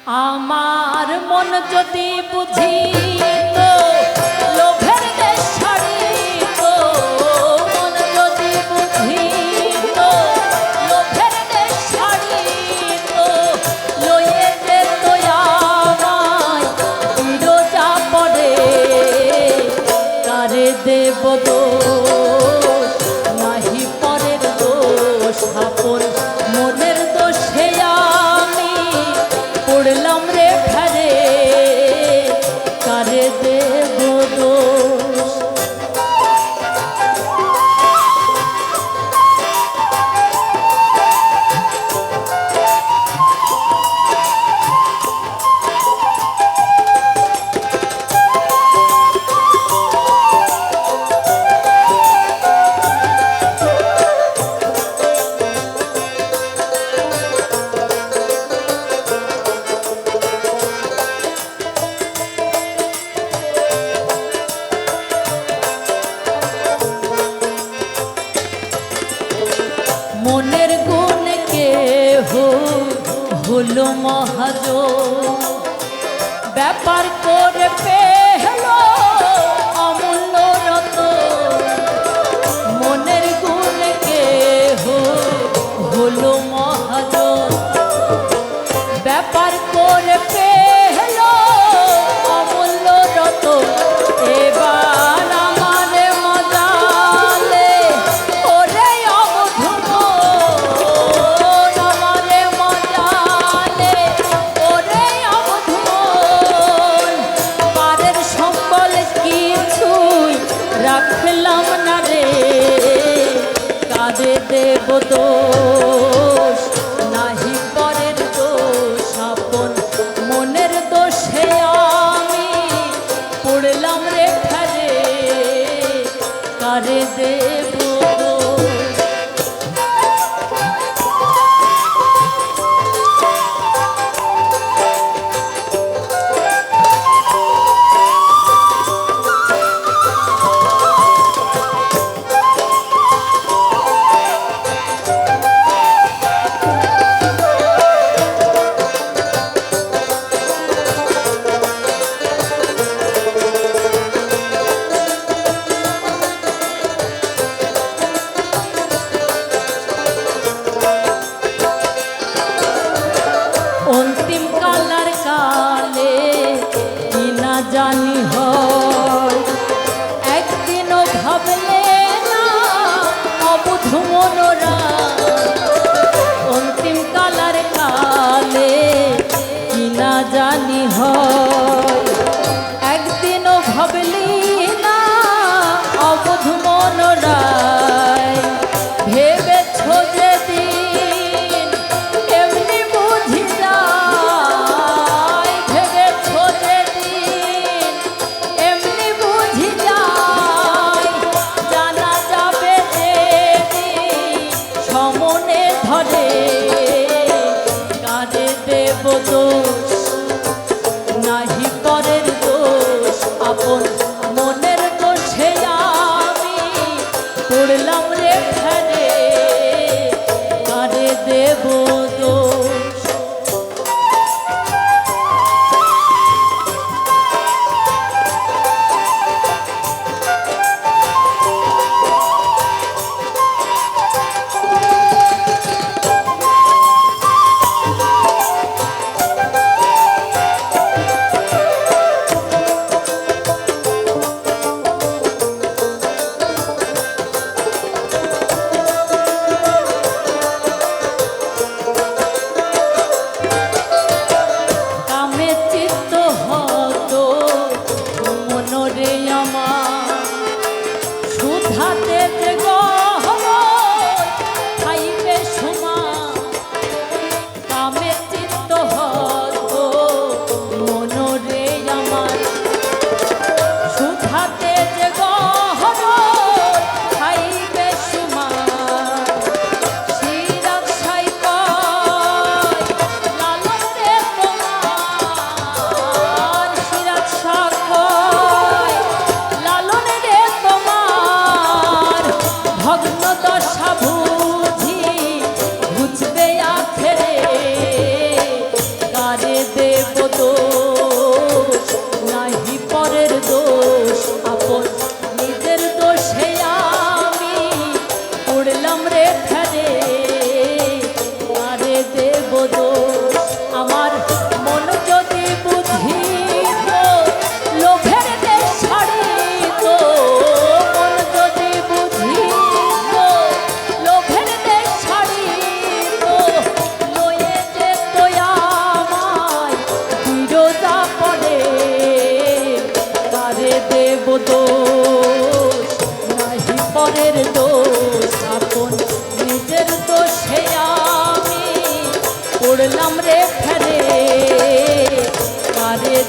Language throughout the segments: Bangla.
আমার মন যদি বুঝিত লোভের দেশ ছাড়িত, মন যদি বুঝিত লোভের দেশ ছাড়িত, লয়ে যেত আমায় বিরজা পরে, কারে দেব দোষ নাহি পরের দোষ, আপন মনের দোষে আমি পড়লাম রে ফেরে, কারে দেব দোষ। মনের গুণ কেহ হলো মহাজন, ব্যাপার করে পেল অমূল্য রতন। মনের গুণ কেহ হলো মহাজন, ব্যাপার করে পেল অমূল্য রতন। এবার আমারে মজালে ওরে অবধূত, আমারে মজালে ওরে অবধূত, পারের সম্বল কিছুই রাখলাম না রে, কাঁদে দেব দোষ নাহি পরের দোষ, আপন মনের দোষে আমি পড়লাম রে ফেরে, কারে দেব দোষ। অন্তিম কালার কালে কি না জানি হয়, একদিনও ভাবলে না অবুধ মনোরা। অন্তিম কালার কালে কি না জানি হয়, একদিনও ভাবলি না অবুধ মনোরায়। ভেবেছ যেদিন এমনি বুঝি যায়, ভেবেছ যেদিন এমনি বুঝি যায়, জানা যাবে যেদিন সমনে ধরে, কারে দেব দোষ নাহি পরের দোষ, আপন মনের দোষে আমি পড়লাম রে ফেরে, কারে দেব দোষ।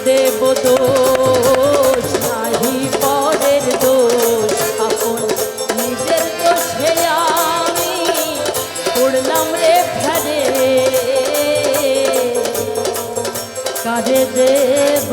দেব দোষ নাহি পরের দোষ আপন নিজের দোষে আমি পড়লাম রে ফেরে কারে দেব